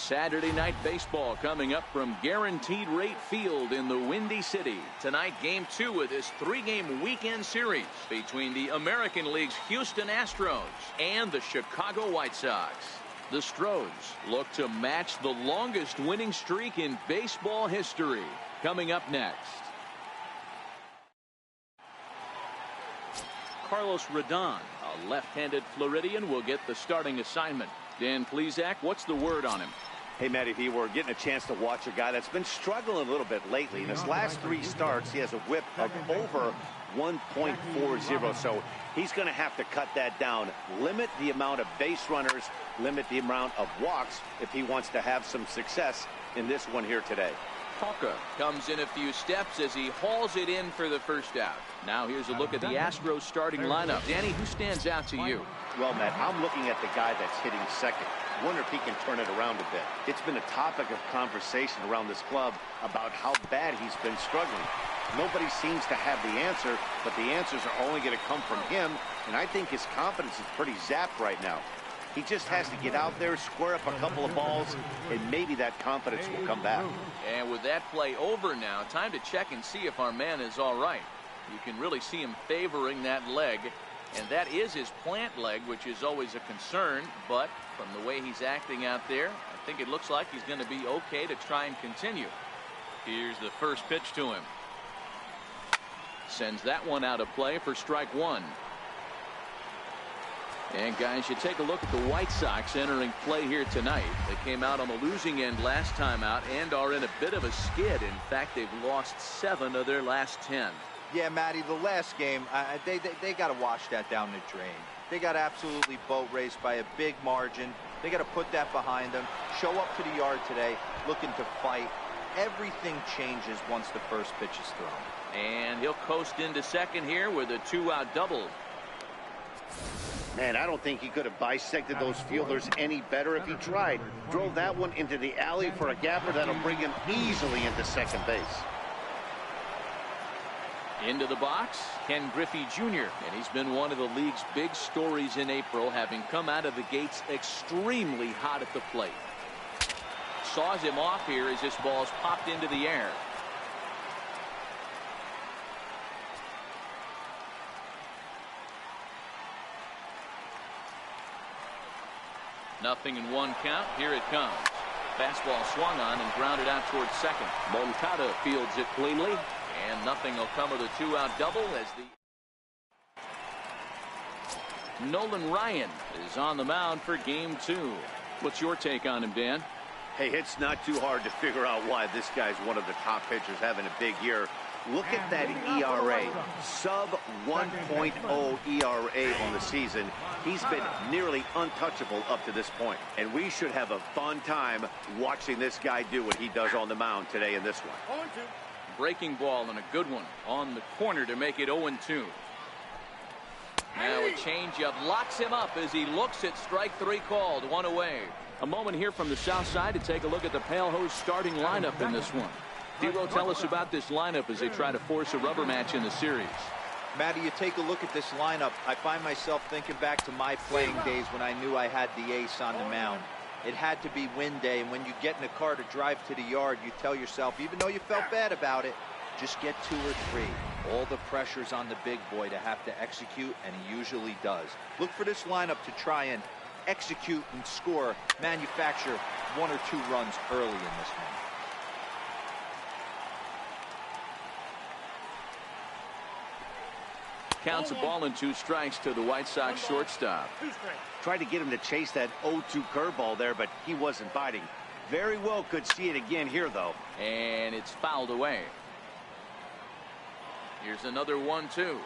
Saturday Night Baseball coming up from Guaranteed Rate Field in the Windy City. Tonight, Game 2 of this 3-game weekend series between the American League's Houston Astros and the Chicago White Sox. The Stros look to match the longest winning streak in baseball history. Coming up next. Carlos Rodon, a left-handed Floridian, will get the starting assignment. Dan Plesac, what's the word on him? Hey, Matty V, we're getting a chance to watch a guy that's been struggling a little bit lately. In his last 3 starts, he has a whip of over 1.40, so he's going to have to cut that down, limit the amount of base runners, limit the amount of walks if he wants to have some success in this one here today. Hawker comes in a few steps as he hauls it in for the first out. Now here's a look at the Astros starting lineup. Danny, who stands out to you? Well, Matt, I'm looking at the guy that's hitting second. Wonder if he can turn it around a bit. It's been a topic of conversation around this club about how bad he's been struggling. Nobody seems to have the answer, but the answers are only going to come from him, and I think his confidence is pretty zapped right now. He just has to get out there, square up a couple of balls, and maybe that confidence will come back. And with that play over now, time to check and see if our man is all right. You can really see him favoring that leg, and that is his plant leg, which is always a concern, but from the way he's acting out there, I think it looks like he's going to be okay to try and continue. Here's the first pitch to him. Sends that one out of play for strike 1. And guys, you take a look at the White Sox entering play here tonight. They came out on the losing end last time out and are in a bit of a skid. In fact, they've lost 7 of their last 10. Yeah, Matty, the last game, they got to wash that down the drain. They got absolutely boat raced by a big margin. They got to put that behind them. Show up to the yard today looking to fight. Everything changes once the first pitch is thrown. And he'll coast into second here with a 2-out double. Man, I don't think he could have bisected those fielders any better if he tried. Drove that one into the alley for a gapper that'll bring him easily into second base. Into the box, Ken Griffey Jr., and he's been one of the league's big stories in April, having come out of the gates extremely hot at the plate. Saws him off here as this ball's popped into the air. Nothing in 1 count. Here it comes. Fastball swung on and grounded out towards second. Moncada fields it cleanly, and nothing will come of the 2-out double as the Nolan Ryan is on the mound for game 2. What's your take on him, Dan? Hey, it's not too hard to figure out why this guy's one of the top pitchers having a big year. Look at that ERA, sub 1.0 ERA on the season. He's been nearly untouchable up to this point. And we should have a fun time watching this guy do what he does on the mound today in this one. Breaking ball and a good one on the corner to make it 0-2. Now a changeup locks him up as he looks at strike 3 called. 1 away. A moment here from the south side to take a look at the Pale Hose starting lineup in this one. Dero, tell us about this lineup as they try to force a rubber match in the series. Matty, you take a look at this lineup. I find myself thinking back to my playing days when I knew I had the ace on the mound. It had to be win day, and when you get in a car to drive to the yard, you tell yourself, even though you felt bad about it, just get 2 or 3. All the pressure's on the big boy to have to execute, and he usually does. Look for this lineup to try and execute and score, manufacture 1 or 2 runs early in this one. Counts a ball and 2 strikes to the White Sox shortstop. Tried to get him to chase that 0-2 curveball there, but he wasn't biting. Very well could see it again here, though. And it's fouled away. Here's another 1-2.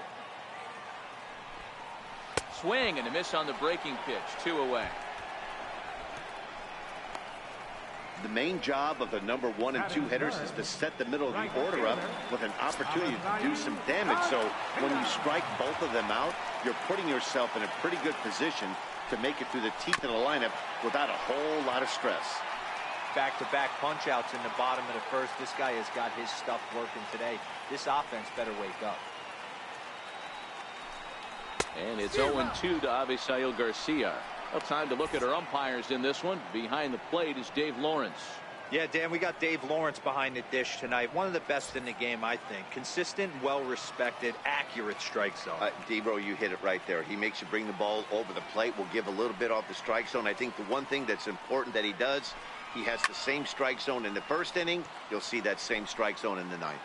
Swing and a miss on the breaking pitch. 2 away. The main job of the number 1 and 2 hitters is to set the middle of the order up with an opportunity to do some damage. So when you strike both of them out, you're putting yourself in a pretty good position to make it through the teeth of the lineup without a whole lot of stress. Back-to-back punch-outs in the bottom of the first. This guy has got his stuff working today. This offense better wake up. And it's 0-2 to Avisail Garcia. Well, time to look at our umpires in this one. Behind the plate is Dave Lawrence. Yeah, Dan, we got Dave Lawrence behind the dish tonight. One of the best in the game, I think. Consistent, well-respected, accurate strike zone. Debro, you hit it right there. He makes you bring the ball over the plate. Will give a little bit off the strike zone. I think the one thing that's important that he does, he has the same strike zone in the first inning. You'll see that same strike zone in the ninth.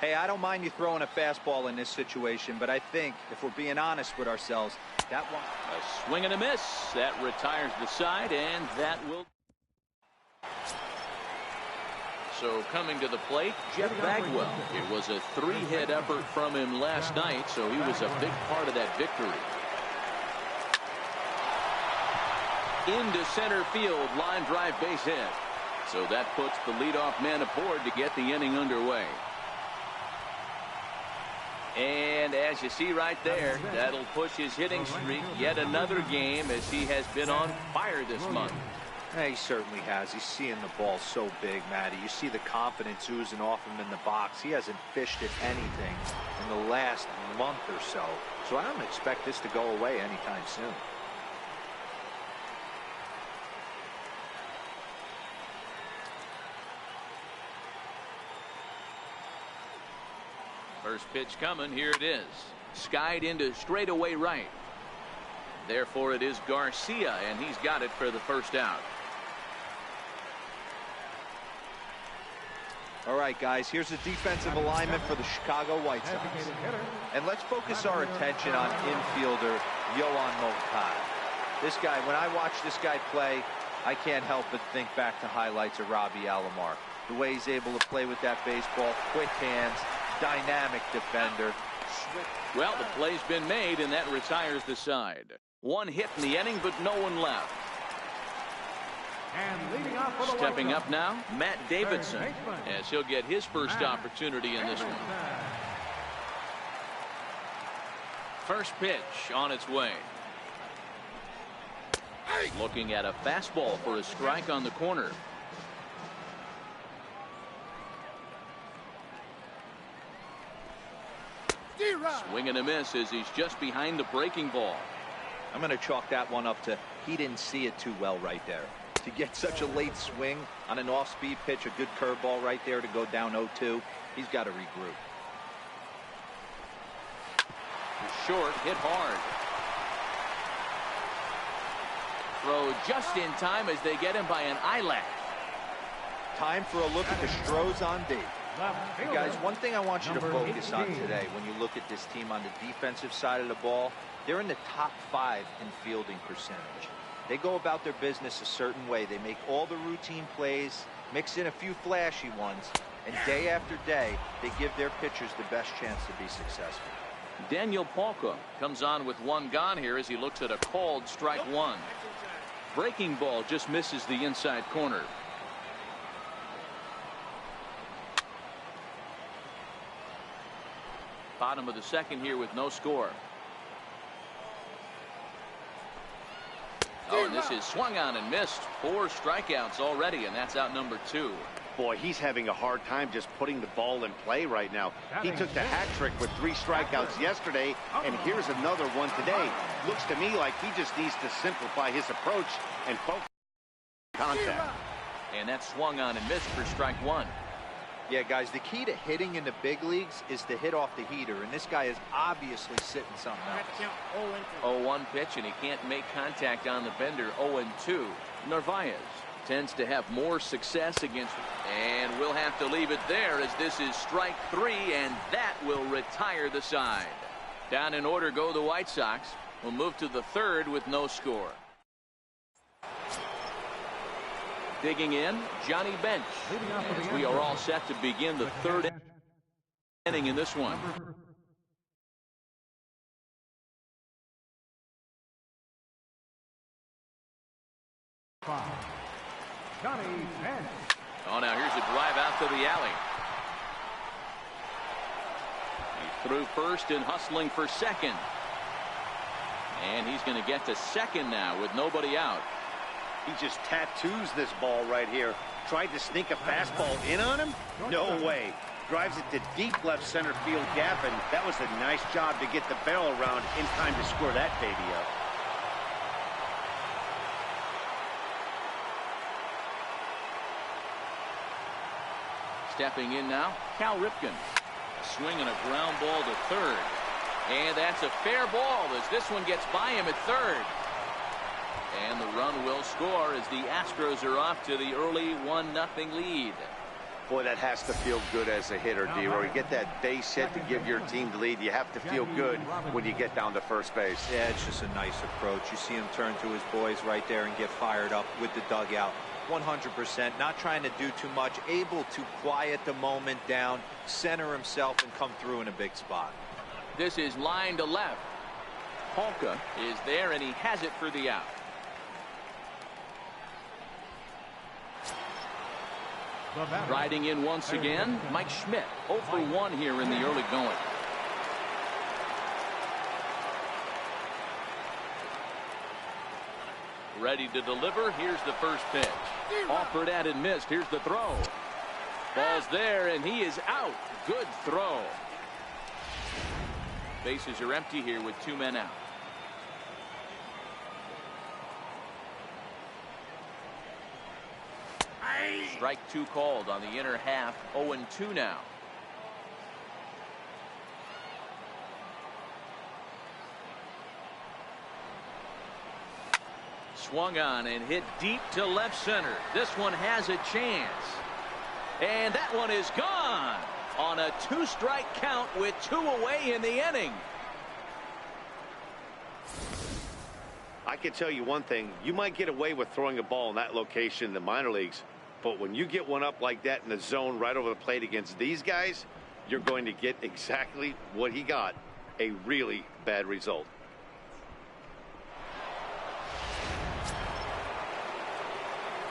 Hey, I don't mind you throwing a fastball in this situation, but I think, if we're being honest with ourselves, that one... A swing and a miss. That retires the side, and that will... So coming to the plate, Jeff Bagwell. It was a 3-hit effort from him last night, so he was a big part of that victory. Into center field, line drive base hit. So that puts the leadoff man aboard to get the inning underway. And as you see right there, that'll push his hitting streak yet another game, as he has been on fire this month. Yeah, he certainly has. He's seeing the ball so big, Matty. You see the confidence oozing off him in the box. He hasn't fished at anything in the last month or so. So I don't expect this to go away anytime soon. First pitch coming. Here it is. Skied into straightaway right. Therefore, it is Garcia, and he's got it for the first out. All right, guys, here's the defensive alignment for the Chicago White Sox. And let's focus our attention on infielder Yohan Moncada. This guy, when I watch this guy play, I can't help but think back to highlights of Robbie Alomar. The way he's able to play with that baseball, quick hands, dynamic defender. Well, the play's been made, and that retires the side. One hit in the inning, but no one left. Stepping up now, Matt Davidson, as he'll get his first opportunity in this one. First pitch on its way. Looking at a fastball for a strike on the corner. Swing and a miss as he's just behind the breaking ball. I'm going to chalk that one up to he didn't see it too well right there. To get such a late swing on an off-speed pitch, a good curveball right there to go down 0-2, he's got to regroup. Short, hit hard. Throw just in time as they get him by an eyelash. Time for a look at the Stros on D. And guys, one thing I want you to focus on today when you look at this team on the defensive side of the ball, they're in the top 5 in fielding percentage. They go about their business a certain way. They make all the routine plays, mix in a few flashy ones, and day after day, they give their pitchers the best chance to be successful. Daniel Palka comes on with one gone here as he looks at a called strike one. Breaking ball just misses the inside corner. Bottom of the second here with no score. Oh, and this is swung on and missed. 4 strikeouts already, and that's out number 2. Boy, he's having a hard time just putting the ball in play right now. He took the hat trick with 3 strikeouts yesterday, and here's another one today. Looks to me like he just needs to simplify his approach and focus on contact. And that swung on and missed for strike 1. Yeah, guys, the key to hitting in the big leagues is to hit off the heater, and this guy is obviously sitting something else. 0-1 pitch, and he can't make contact on the bender. 0-2. Narvaez tends to have more success against, and we'll have to leave it there as this is strike 3, and that will retire the side. Down in order go the White Sox. We'll move to the 3rd with no score. Digging in, Johnny Bench. As we are all set to begin the 3rd inning in this one. Johnny Bench. Oh, now here's a drive out to the alley. He threw first and hustling for second. And he's going to get to second now with nobody out. He just tattoos this ball right here. Tried to sneak a fastball in on him? No way. Drives it to deep left center field gap, and that was a nice job to get the barrel around in time to score that baby up. Stepping in now, Cal Ripken. Swinging a ground ball to third. And that's a fair ball as this one gets by him at third. And the run will score as the Astros are off to the early 1-0 lead. Boy, that has to feel good as a hitter, D-Roy. You get that base hit to give your team the lead. You have to feel good when you get down to first base. Yeah, it's just a nice approach. You see him turn to his boys right there and get fired up with the dugout. 100%, not trying to do too much, able to quiet the moment down, center himself, and come through in a big spot. This is line to left. Polka is there, and he has it for the out. Riding in once again, Mike Schmidt, 0 for 1 here in the early going. Ready to deliver. Here's the first pitch. Offered at and missed. Here's the throw. Ball's there, and he is out. Good throw. Bases are empty here with 2 men out. Strike 2 called on the inner half. 0-2 now. Swung on and hit deep to left center. This one has a chance. And that one is gone on a 2-strike count with 2 away in the inning. I can tell you one thing. You might get away with throwing a ball in that location in the minor leagues. But when you get one up like that in the zone right over the plate against these guys, you're going to get exactly what he got, a really bad result.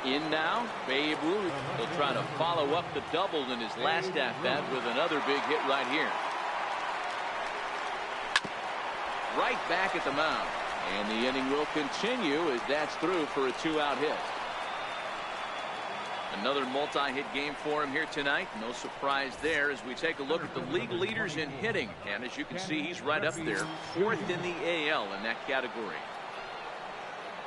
In now, Babe Ruth. He'll try to follow up the double in his last at-bat with another big hit right here. Right back at the mound. And the inning will continue as that's through for a 2-out hit. Another multi-hit game for him here tonight. No surprise there as we take a look at the league leaders in hitting. And as you can see, he's right up there, 4th in the AL in that category.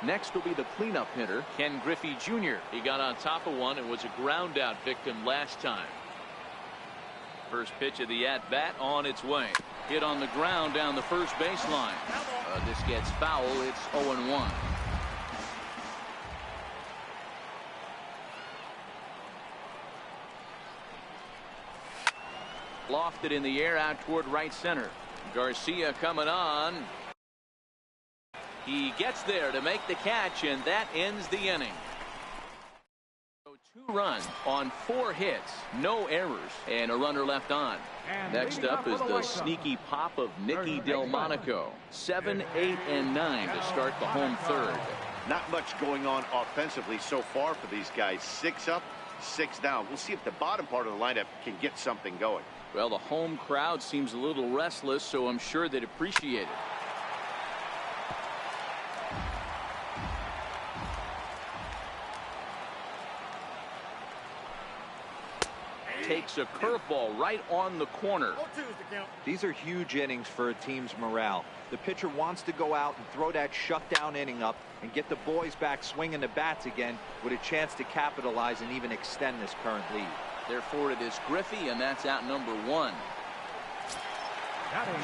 Next will be the cleanup hitter, Ken Griffey Jr. He got on top of one and was a ground out victim last time. First pitch of the at-bat on its way. Hit on the ground down the first baseline. This gets foul. It's 0-1. Lofted in the air out toward right center. Garcia coming on. He gets there to make the catch, and that ends the inning. 2 runs on 4 hits, no errors, and a runner left on. Next up is the sneaky pop of Nicky Delmonico. 7, 8, and 9 to start the home third. Not much going on offensively so far for these guys. 6 up, 6 down. We'll see if the bottom part of the lineup can get something going. Well, the home crowd seems a little restless, so I'm sure they'd appreciate it. Takes a curveball right on the corner. These are huge innings for a team's morale. The pitcher wants to go out and throw that shutdown inning up and get the boys back swinging the bats again with a chance to capitalize and even extend this current lead. Therefore, it is Griffey, and that's out number 1.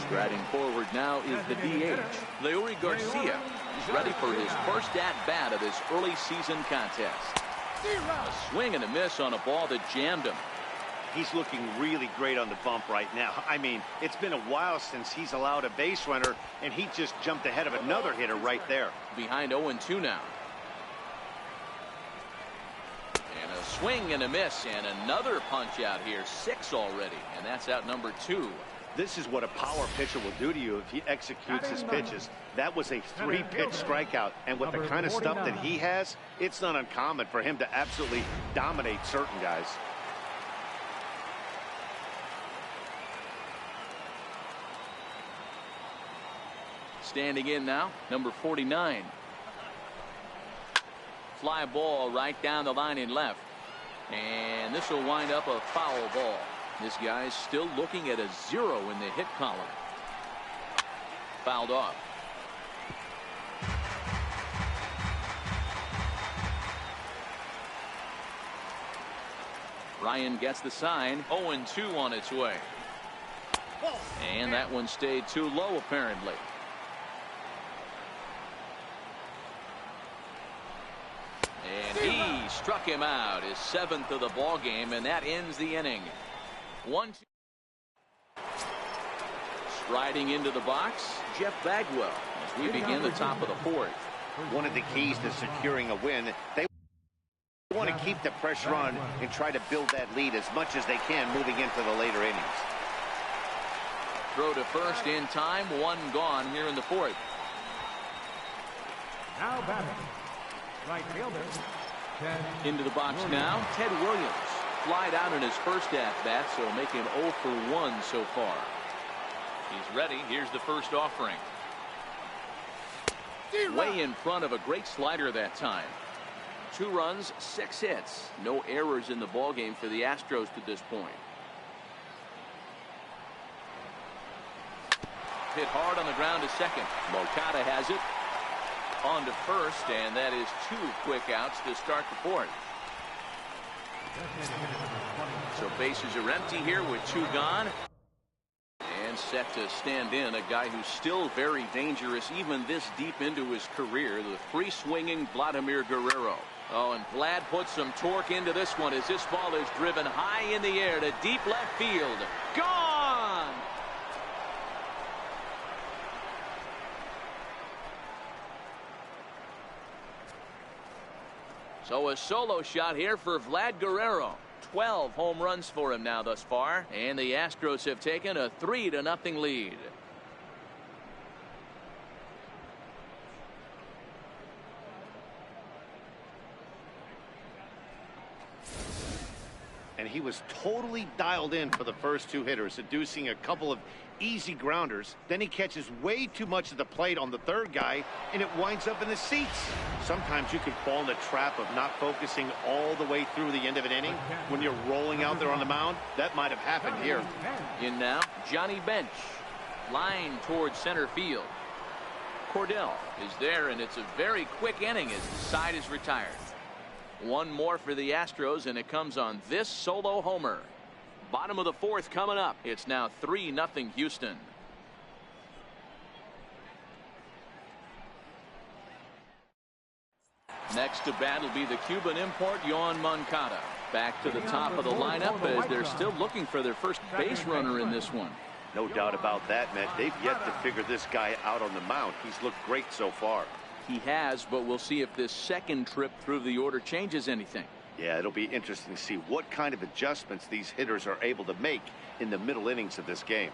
Striding forward now is the DH, Leury Garcia. He's ready for his first at-bat of this early season contest. A swing and a miss on a ball that jammed him. He's looking really great on the bump right now. I mean, it's been a while since he's allowed a base runner, and he just jumped ahead of another hitter right there. Behind 0-2 now. And a swing and a miss, and another punch out here. 6 already, and that's out number 2. This is what a power pitcher will do to you if he executes his pitches. That was a 3-pitch strikeout, and with the kind of stuff that he has, it's not uncommon for him to absolutely dominate certain guys. Standing in now, number 49. Fly ball right down the line in left. And this will wind up a foul ball. This guy's still looking at a 0 in the hit column. Fouled off. Ryan gets the sign. 0-2 on its way. And that one stayed too low, apparently. And he struck him out, his 7th of the ball game, and that ends the inning. 1-2. Striding into the box, Jeff Bagwell, as we begin the top of the 4th. One of the keys to securing a win, they want to keep the pressure on and try to build that lead as much as they can moving into the later innings. Throw to first in time, 1 gone here in the 4th. Now batting, right fielder, Into the box now, Ted Williams. Flied out in his first at-bat, so make him 0 for 1 so far. He's ready. Here's the first offering. Way in front of a great slider that time. 2 runs, 6 hits. No errors in the ballgame for the Astros to this point. Hit hard on the ground to second. Moncada has it. On to first, and that is 2 quick outs to start the 4th. So bases are empty here with 2 gone. And set to stand in a guy who's still very dangerous even this deep into his career, the free-swinging Vladimir Guerrero. Oh, and Vlad puts some torque into this one as this ball is driven high in the air to deep left field. Gone! So a solo shot here for Vlad Guerrero. 12 home runs for him now thus far, and the Astros have taken a 3-0 lead. And he was totally dialed in for the first 2 hitters, seducing a couple of easy grounders. Then he catches way too much of the plate on the 3rd guy, and it winds up in the seats. Sometimes you can fall in the trap of not focusing all the way through the end of an inning. When you're rolling out there on the mound, that might have happened here. In now, Johnny Bench. Line towards center field. Cordell is there, and it's a very quick inning as the side is retired. 1 more for the Astros, and it comes on this solo homer. Bottom of the 4th coming up. It's now 3-0 Houston. Next to bat will be the Cuban import, Yoan Moncada. Back to the top of the lineup as they're still looking for their first base runner in this one. No doubt about that, Matt. They've yet to figure this guy out on the mound. He's looked great so far. He has, but we'll see if this second trip through the order changes anything. Yeah, it'll be interesting to see what kind of adjustments these hitters are able to make in the middle innings of this game.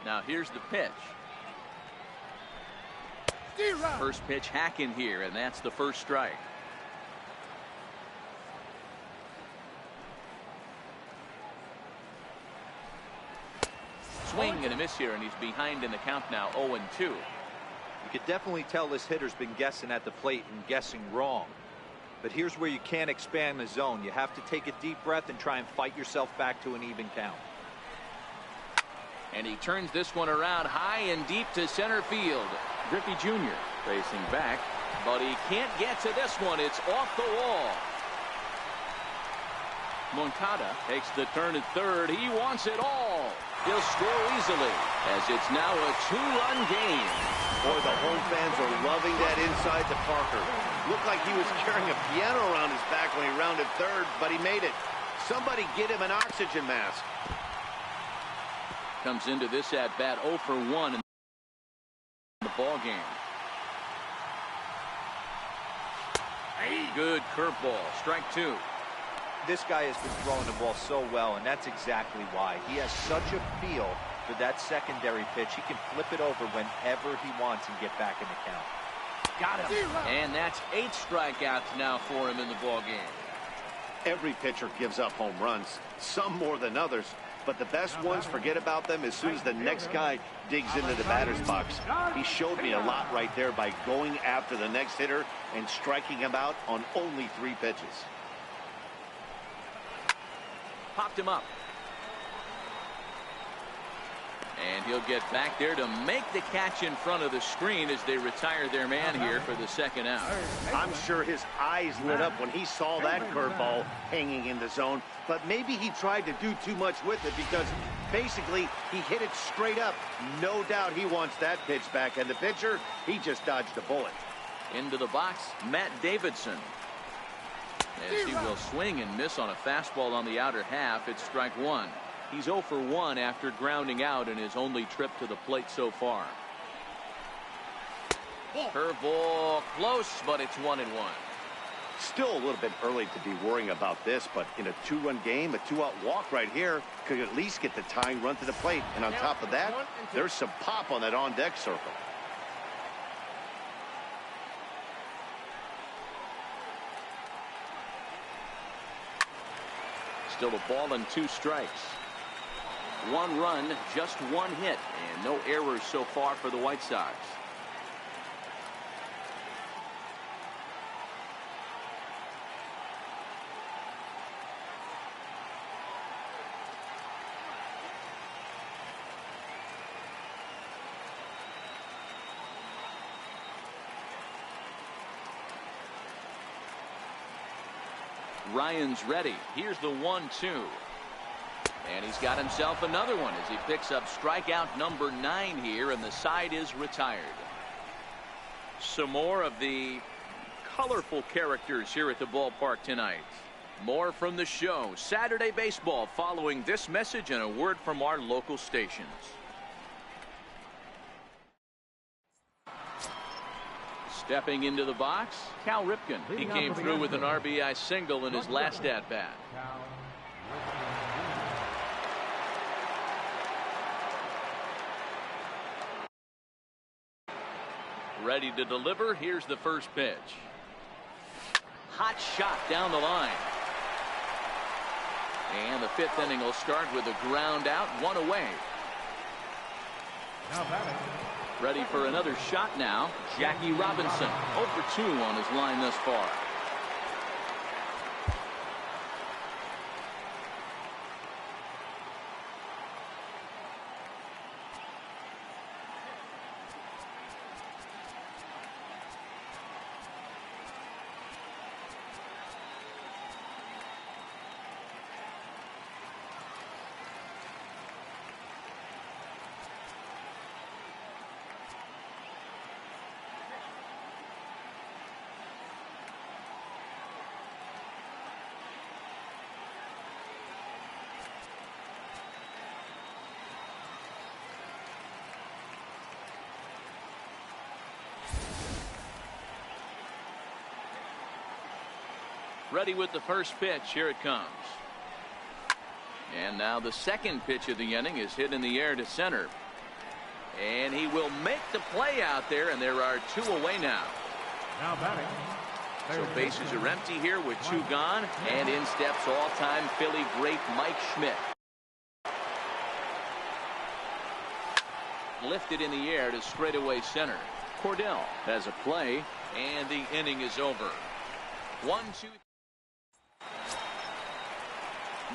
Now here's the pitch. First pitch hacking here, and that's the first strike. Swing and a miss here, and he's behind in the count now, 0-2. You could definitely tell this hitter's been guessing at the plate and guessing wrong. But here's where you can't expand the zone. You have to take a deep breath and try and fight yourself back to an even count. And he turns this one around high and deep to center field. Griffey Jr. racing back, but he can't get to this one. It's off the wall. Moncada takes the turn at third. He wants it all. He'll score easily as it's now a 2-run game. Boy, the home fans are loving that inside to Parker. Looked like he was carrying a piano around his back when he rounded third, but he made it. Somebody get him an oxygen mask. Comes into this at bat 0 for 1 in the ball game. Good curveball, strike 2. This guy has been throwing the ball so well, and that's exactly why. He has such a feel for that secondary pitch. He can flip it over whenever he wants and get back in the count. Got him. And that's 8 strikeouts now for him in the ball game. Every pitcher gives up home runs, some more than others, but the best ones forget about them as soon as the next guy digs into the batter's box. He showed me a lot right there by going after the next hitter and striking him out on only 3 pitches. Popped him up. And he'll get back there to make the catch in front of the screen as they retire their man here for the second out. I'm sure his eyes lit up when he saw that curveball hanging in the zone, but maybe he tried to do too much with it because basically he hit it straight up. No doubt he wants that pitch back, and the pitcher, he just dodged a bullet. Into the box, Matt Davidson. As he will swing and miss on a fastball on the outer half. It's strike 1. He's 0 for 1 after grounding out in his only trip to the plate so far. Curveball close, but it's 1-1. Still a little bit early to be worrying about this, but in a 2-run game, a 2-out walk right here could at least get the tying run to the plate. And on top of that, there's some pop on that on-deck circle. Still a ball and 2 strikes. 1 run, just 1 hit, and no errors so far for the White Sox. Ryan's ready. Here's the 1-2. And he's got himself another one as he picks up strikeout number 9 here, and the side is retired. Some more of the colorful characters here at the ballpark tonight. More from the show. Saturday baseball following this message and a word from our local stations. Stepping into the box, Cal Ripken. He came through with an RBI single in his last at-bat. Ready to deliver. Here's the first pitch. Hot shot down the line. And the 5th inning will start with a ground out, 1 away. Now batting. Ready for another shot now. Jackie Robinson, 0 for 2 on his line thus far. Ready with the first pitch. Here it comes. And now the second pitch of the inning is hit in the air to center. And he will make the play out there, and there are 2 away now. Now batting. So bases are empty here with 2 gone, and in steps all-time Philly great Mike Schmidt. Lifted in the air to straightaway center. Cordell has a play, and the inning is over. 1-2.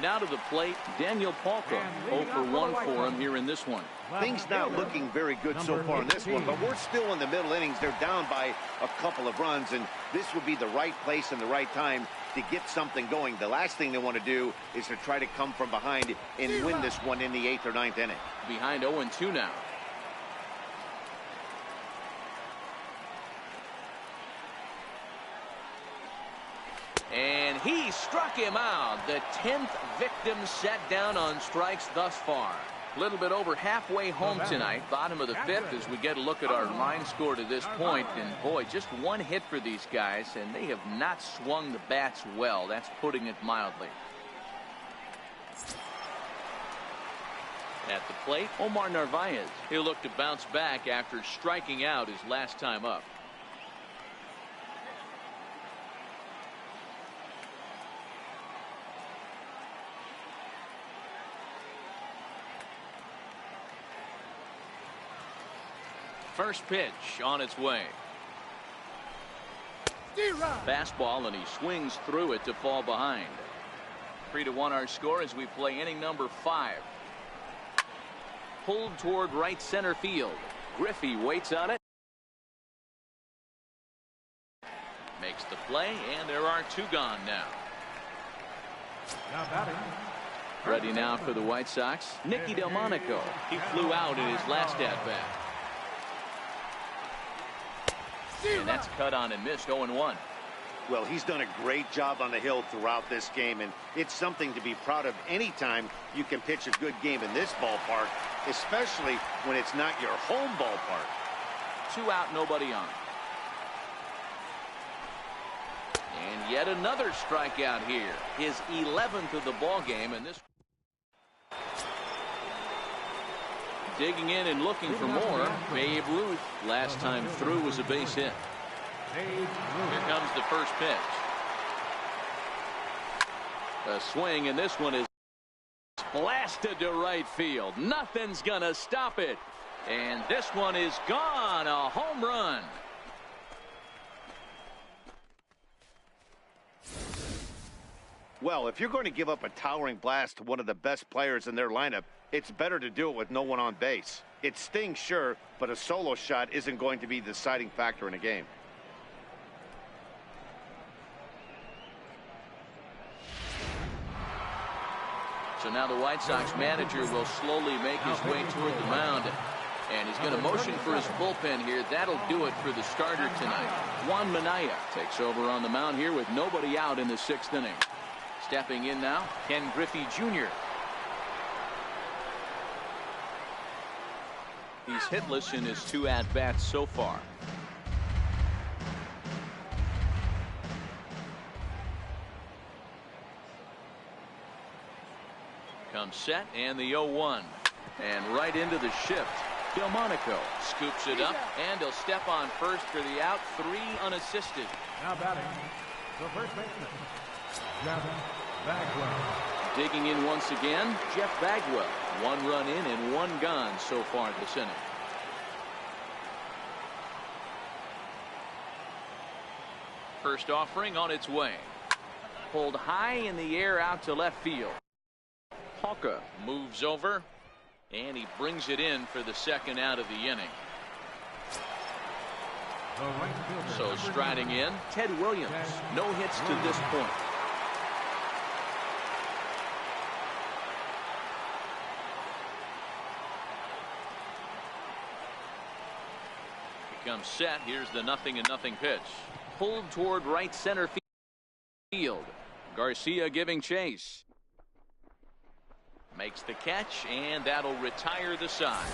Now to the plate, Daniel Palka. 0 for 1 for him here in this one. Things not looking very good so far in this one, but we're still in the middle innings. They're down by a couple of runs, and this would be the right place and the right time to get something going. The last thing they want to do is to try to come from behind and win this one in the 8th or 9th inning. Behind 0-2 now. And he struck him out. The 10th victim set down on strikes thus far. A little bit over halfway home tonight. Bottom of the 5th as we get a look at our line score to this point. And boy, just 1 hit for these guys, and they have not swung the bats well. That's putting it mildly. At the plate, Omar Narvaez. He'll look to bounce back after striking out his last time up. First pitch on its way. Fastball, and he swings through it to fall behind. 3-1 our score as we play inning number 5. Pulled toward right center field. Griffey waits on it. Makes the play, and there are 2 gone now. Now batting. Ready now for the White Sox, Nicky Delmonico. He flew out in his last at-bat. And that's cut on and missed. 0-1. Well, he's done a great job on the hill throughout this game, and it's something to be proud of anytime you can pitch a good game in this ballpark, especially when it's not your home ballpark. 2 out, nobody on. And yet another strikeout here. His 11th of the ball game, and this digging in and looking for more. Babe Ruth last time through was a base hit. Here comes the first pitch. A swing, and this one is blasted to right field. Nothing's gonna stop it, and this one is gone. A home run. Well, if you're going to give up a towering blast to one of the best players in their lineup, it's better to do it with no one on base. It stings, sure, but a solo shot isn't going to be the deciding factor in a game. So now the White Sox manager will slowly make his way toward the mound. And he's going to motion for his bullpen here. That'll do it for the starter tonight. Juan Minaya takes over on the mound here with nobody out in the 6th inning. Stepping in now, Ken Griffey Jr. He's hitless in his 2 at-bats so far. Comes set, and the 0-1. And right into the shift. Delmonico scoops it up, and he'll step on first for the out. 3 unassisted. Now batting. The first baseman, Jeff Bagwell. Digging in once again, Jeff Bagwell. 1 run in and 1 gone so far this inning. First offering on its way. Pulled high in the air out to left field. Palka moves over, and he brings it in for the 2nd out of the inning. So striding in, Ted Williams. No hits to this point. Comes set. Here's the 0-0 pitch. Pulled toward right center field. Garcia giving chase. Makes the catch, and that'll retire the side.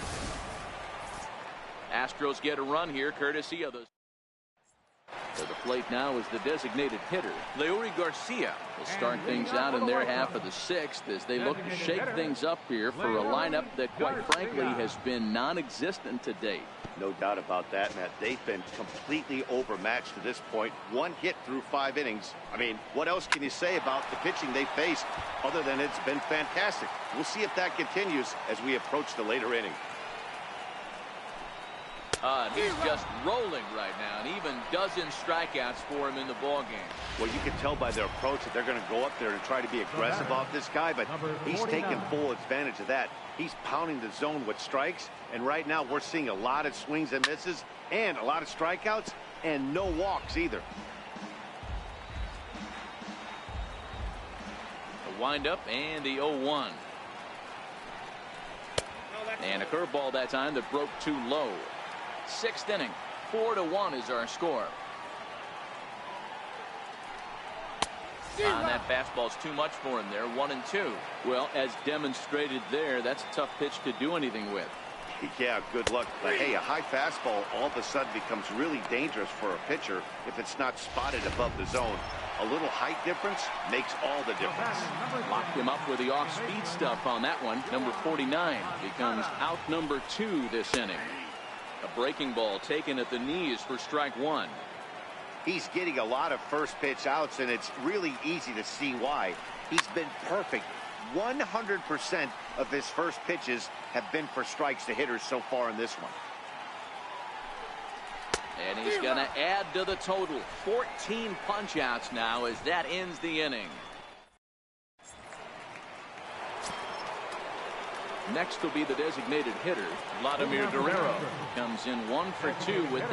Astros get a run here courtesy of the To the plate now is the designated hitter, Leury Garcia. Will start things out in their half of the sixth as they look to shake things up here for a lineup that, quite frankly, has been non-existent to date. No doubt about that, Matt. They've been completely overmatched to this point. One hit through 5 innings. I mean, what else can you say about the pitching they faced other than it's been fantastic? We'll see if that continues as we approach the later inning. He's just rolling right now, and even dozen strikeouts for him in the ball game. Well, you can tell by their approach that they're going to go up there and try to be aggressive off this guy, but he's taking full advantage of that. He's pounding the zone with strikes, and right now we're seeing a lot of swings and misses and a lot of strikeouts and no walks either. The windup and the 0-1. And a curveball that time that broke too low. Sixth inning, 4-1 is our score. That fastball's too much for him there. 1-2. Well, as demonstrated there, that's a tough pitch to do anything with. Yeah, good luck. But hey, a high fastball all of a sudden becomes really dangerous for a pitcher if it's not spotted above the zone. A little height difference makes all the difference. Locked him up with the off-speed stuff on that one. Number 49 becomes out number 2 this inning. A breaking ball taken at the knees for strike 1. He's getting a lot of first pitch outs, and it's really easy to see why. He's been perfect. 100% of his first pitches have been for strikes to hitters so far in this one. And he's going to add to the total. 14 punch-outs now as that ends the inning. Next will be the designated hitter, Vladimir Guerrero. Comes in 1 for 2 with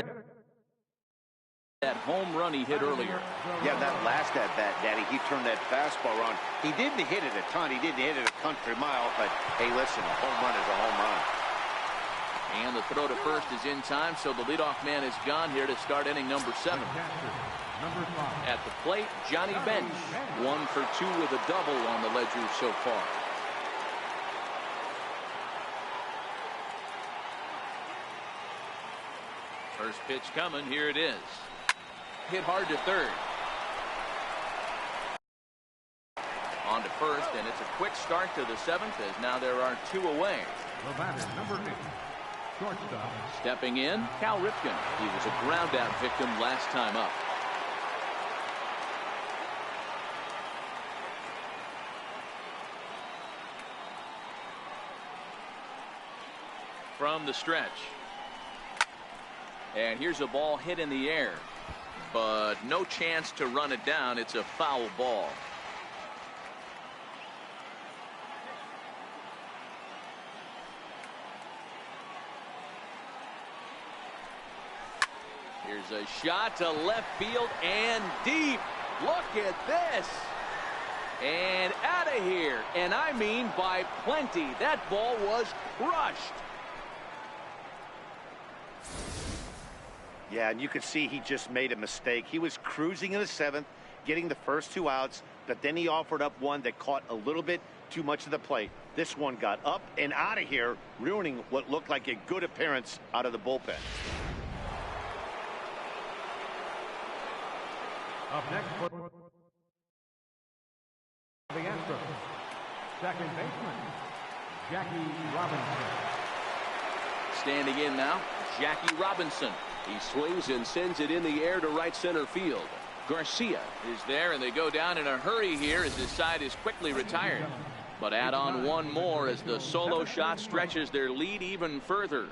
that home run he hit earlier. Yeah, that last at-bat, Daddy, he turned that fastball on. He didn't hit it a ton. He didn't hit it a country mile, but hey, listen, a home run is a home run. And the throw to first is in time, so the leadoff man is gone here to start inning number 7. At the plate, Johnny Bench. 1 for 2 with a double on the ledger so far. First pitch coming. Here it is. Hit hard to third. On to first, and it's a quick start to the 7th as now there are 2 away. The batter, number 8, shortstop. Stepping in, Cal Ripken. He was a ground out victim last time up. From the stretch. And here's a ball hit in the air, but no chance to run it down. It's a foul ball. Here's a shot to left field and deep. Look at this. And out of here. And I mean by plenty. That ball was crushed. Yeah, and you could see he just made a mistake. He was cruising in the 7th, getting the first 2 outs, but then he offered up one that caught a little bit too much of the plate. This one got up and out of here, ruining what looked like a good appearance out of the bullpen. Up next for the Astros, second baseman, Jackie Robinson. Standing in now, Jackie Robinson. He swings and sends it in the air to right center field. Garcia is there, and they go down in a hurry here as his side is quickly retired. But add on one more as the solo shot stretches their lead even further.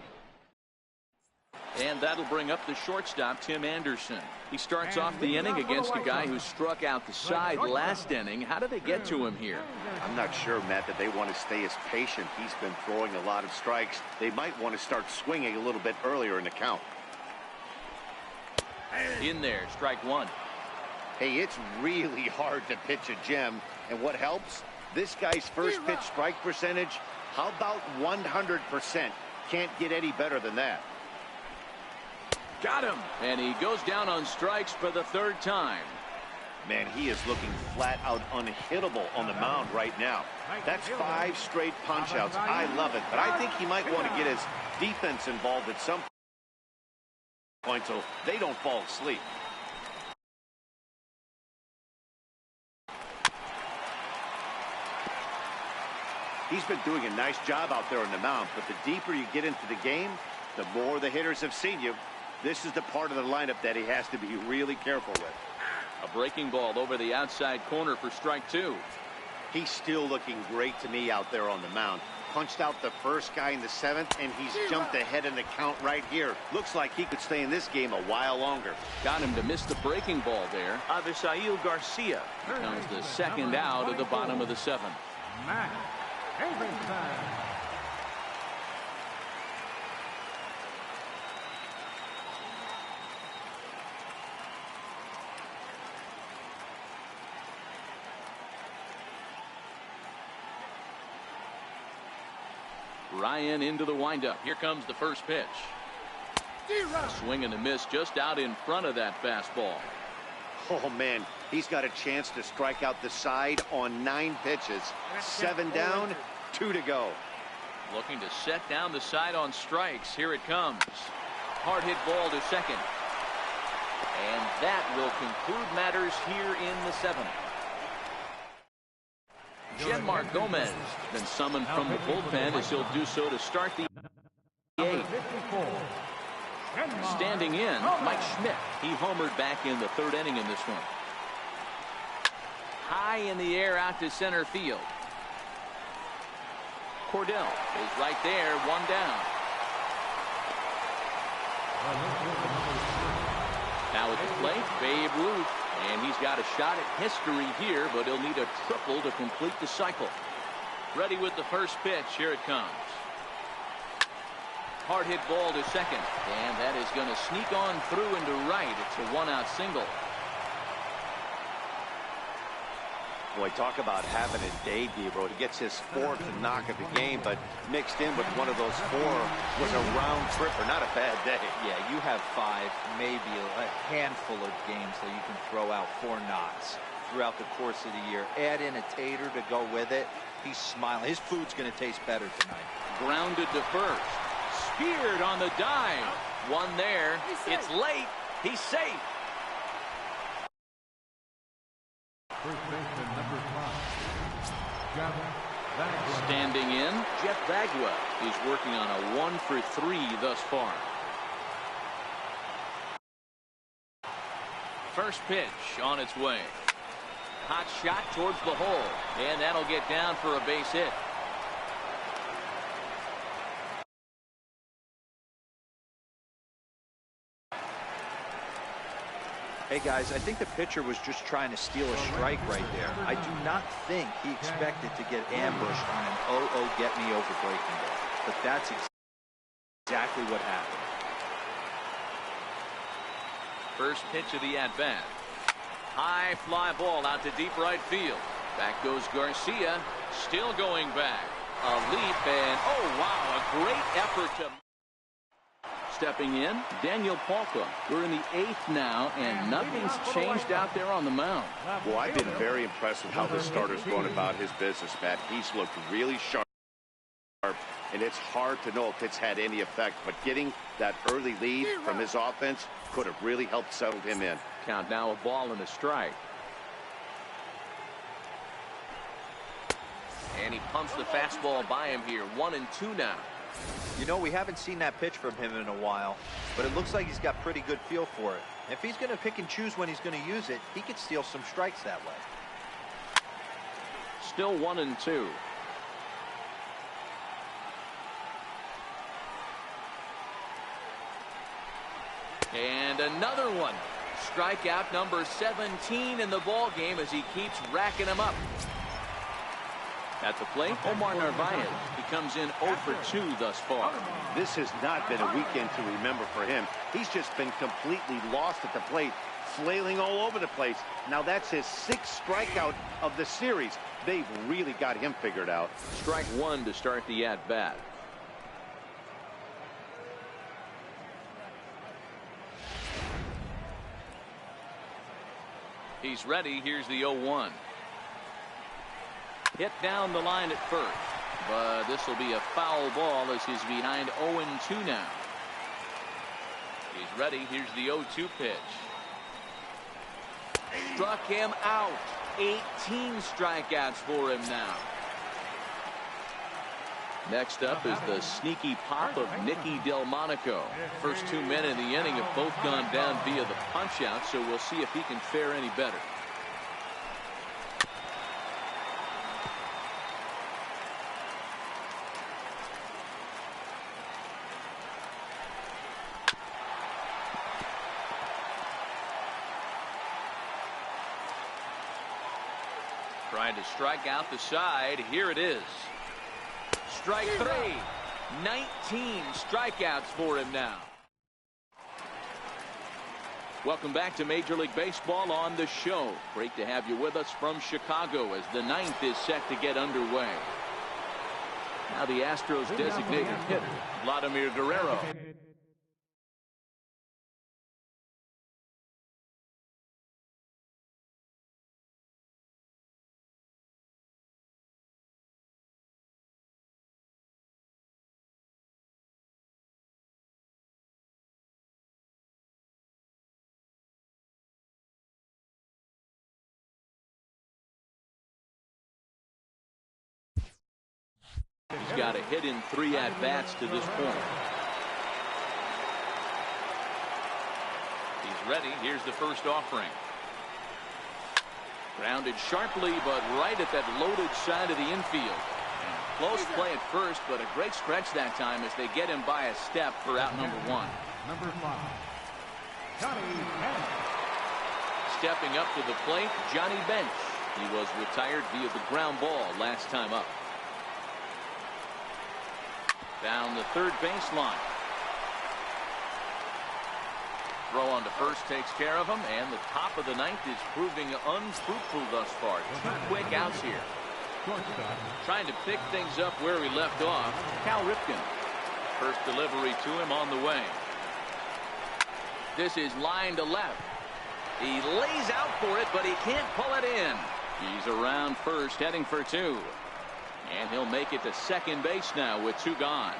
And that'll bring up the shortstop, Tim Anderson. He starts off the inning against a guy who struck out the side last inning. How do they get to him here? I'm not sure, Matt, that they want to stay as patient. He's been throwing a lot of strikes. They might want to start swinging a little bit earlier in the count. In there, strike 1. Hey, it's really hard to pitch a gem. And what helps? This guy's first pitch strike percentage, how about 100%? Can't get any better than that. Got him. And he goes down on strikes for the 3rd time. Man, he is looking flat out unhittable on the mound right now. That's 5 straight punch-outs. I love it. But I think he might want to get his defense involved at some point so they don't fall asleep. He's been doing a nice job out there on the mound, but the deeper you get into the game, the more the hitters have seen you. This is the part of the lineup that he has to be really careful with. A breaking ball over the outside corner for strike two. He's still looking great to me out there on the mound. Punched out the first guy in the seventh, and he's jumped ahead in the count right here. Looks like he could stay in this game a while longer. Got him to miss the breaking ball there. Avisail Garcia Comes the second out of the bottom of the seventh. Ryan into the windup. Here comes the first pitch. Swing and a miss just out in front of that fastball. Oh, man, he's got a chance to strike out the side on 9 pitches. 7 down, 2 to go. Looking to set down the side on strikes. Here it comes. Hard hit ball to second. And that will conclude matters here in the seventh. Genmar Gomez has been summoned from the bullpen as he'll do so to start the eighth. Standing in, Mike Schmidt. He homered back in the third inning in this one. High in the air out to center field. Cordell is right there, 1 down. Now at the plate, Babe Ruth. And he's got a shot at history here, but he'll need a triple to complete the cycle. Ready with the first pitch. Here it comes. Hard hit ball to second. And that is going to sneak on through into right. It's a 1-out single. Boy, talk about having a day, Debro. He gets his 4th knock of the game, but mixed in with one of those 4 was a round tripper. Not a bad day. Yeah, you have 5, maybe a handful of games that you can throw out 4 knocks throughout the course of the year. Add in a tater to go with it. He's smiling. His food's going to taste better tonight. Grounded to first. Speared on the dive. One there. It's late. He's safe. First baseman number 5. Standing in, Jeff Bagwell is working on a 1 for 3 thus far. First pitch on its way. Hot shot towards the hole, and that'll get down for a base hit. Hey guys, I think the pitcher was just trying to steal a strike right there. I do not think he expected to get ambushed on an get me over breaking ball. But that's exactly what happened. First pitch of the at-bat. High fly ball out to deep right field. Back goes Garcia. Still going back. A leap and oh wow, a great effort to... Stepping in, Daniel Palka. We're in the 8th now, and nothing's changed out there on the mound. Well, I've been very impressed with how this starter's going about his business, Matt. He's looked really sharp, and it's hard to know if it's had any effect. But getting that early lead from his offense could have really helped settle him in. Count now, a ball and a strike. And he pumps the fastball by him here. 1-2 now. You know, we haven't seen that pitch from him in a while, but it looks like he's got pretty good feel for it. If he's going to pick and choose when he's going to use it, he could steal some strikes that way. Still 1-2. And another one. Strikeout number 17 in the ball game as he keeps racking them up. At the plate, Omar Narvaez. He comes in 0 for 2 thus far. This has not been a weekend to remember for him. He's just been completely lost at the plate, flailing all over the place. Now that's his 6th strikeout of the series. They've really got him figured out. Strike 1 to start the at-bat. He's ready. Here's the 0-1. Hit down the line at first, but this will be a foul ball as he's behind 0-2 now. He's ready. Here's the 0-2 pitch. Struck him out. 18 strikeouts for him now. Next up is the sneaky pop of Nicky Delmonico. First 2 men in the inning have both gone down via the punch out, so we'll see if he can fare any better. Trying to strike out the side. Here it is. Strike 3. 19 strikeouts for him now. Welcome back to Major League Baseball on the show. Great to have you with us from Chicago as the 9th is set to get underway. Now the Astros designated hitter, Vladimir Guerrero. He's got a hit in 3 at-bats to this point. He's ready. Here's the first offering. Grounded sharply, but right at that loaded side of the infield. And close play at first, but a great stretch that time as they get him by a step for out number 1. Number 5, Johnny Bench. Stepping up to the plate, Johnny Bench. He was retired via the ground ball last time up. Down the third baseline. Throw on to first takes care of him, and the top of the 9th is proving unfruitful thus far. 2 quick outs here. Trying to pick things up where we left off, Cal Ripken. First delivery to him on the way. This is line to left. He lays out for it, but he can't pull it in. He's around first, heading for 2. And he'll make it to second base now with 2 gone.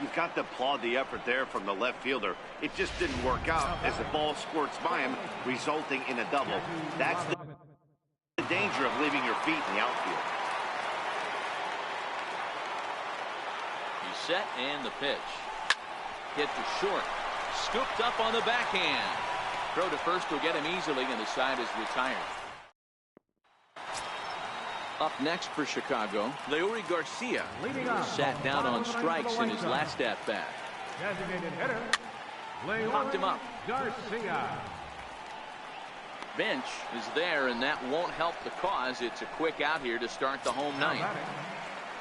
You've got to applaud the effort there from the left fielder. It just didn't work out as the ball squirts by him, resulting in a double. That's the danger of leaving your feet in the outfield. He's set and the pitch. Hit to short. Scooped up on the backhand. Throw to first will get him easily, and the side is retired. Up next for Chicago, Leury Garcia, who sat down on strikes in his last at-bat. Designated hitter, Popped him up. Garcia. Bench is there, and that won't help the cause. It's a quick out here to start the home 9th.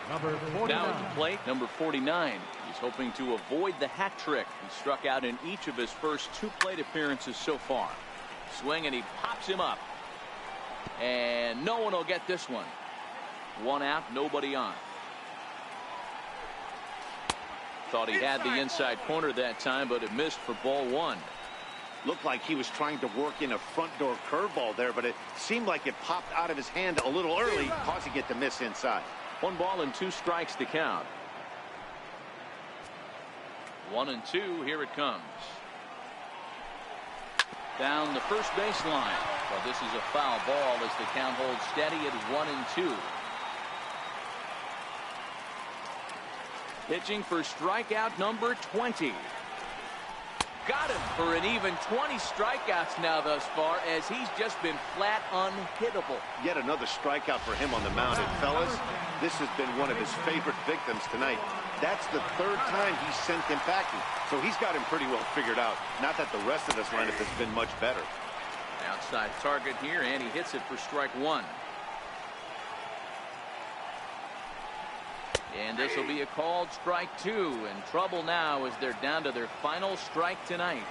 Number 49. Now at the plate, number 49. He's hoping to avoid the hat trick. He struck out in each of his first 2 plate appearances so far. Swing, and he pops him up. And no one will get this one. 1 out, nobody on. Thought he had the inside corner that time, but it missed for ball 1. Looked like he was trying to work in a front door curveball there, but it seemed like it popped out of his hand a little early, causing it to miss inside. 1 ball and 2 strikes to count. 1-2, here it comes. Down the first baseline. Well, this is a foul ball as the count holds steady at 1-2. Pitching for strikeout number 20. Got him for an even 20 strikeouts now thus far, as he's just been flat unhittable. Yet another strikeout for him on the mound. And fellas, this has been one of his favorite victims tonight. That's the 3rd time he's sent him packing. So he's got him pretty well figured out. Not that the rest of this lineup has been much better. Outside target here, and he hits it for strike 1. And this will be a called strike 2. In trouble now as they're down to their final strike tonight.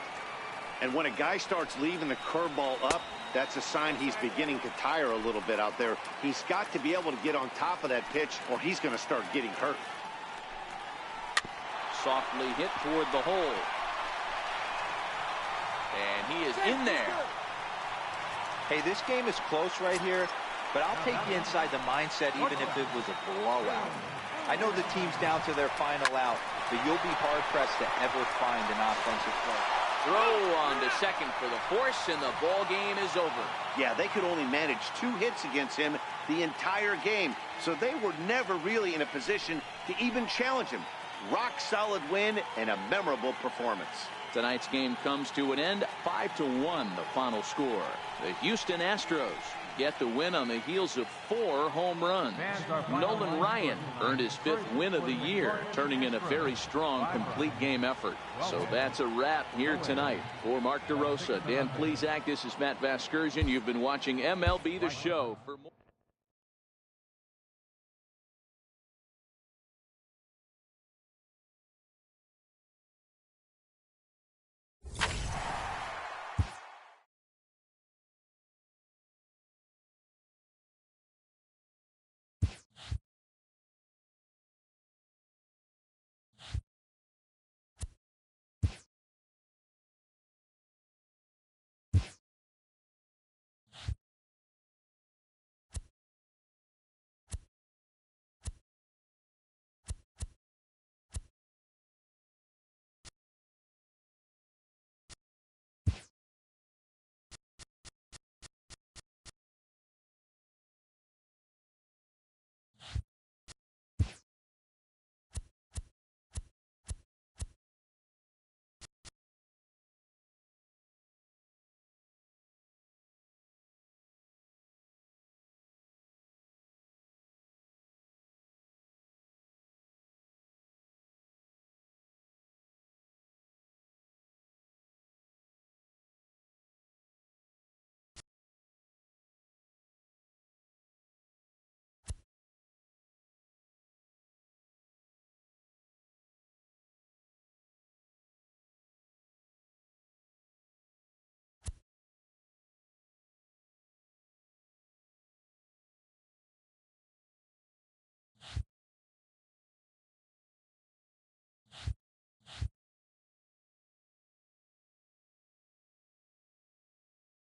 And when a guy starts leaving the curveball up, that's a sign he's beginning to tire a little bit out there. He's got to be able to get on top of that pitch, or he's going to start getting hurt. Softly hit toward the hole. And he is in there. Hey, this game is close right here, but I'll take you inside the mindset even if it was a blowout. I know the team's down to their final out, but you'll be hard-pressed to ever find an offensive play. Throw on to second for the force, and the ball game is over. Yeah, they could only manage 2 hits against him, the entire game, so they were never really in a position to even challenge him. Rock solid win and a memorable performance. Tonight's game comes to an end, 5-1 the final score. The Houston Astros get the win on the heels of 4 home runs. Nolan Ryan earned his 5th win of the year, turning in a very strong complete game effort. So that's a wrap here tonight. For Mark DeRosa, Dan Plesac, this is Matt Vasgersian. You've been watching MLB The Show. For more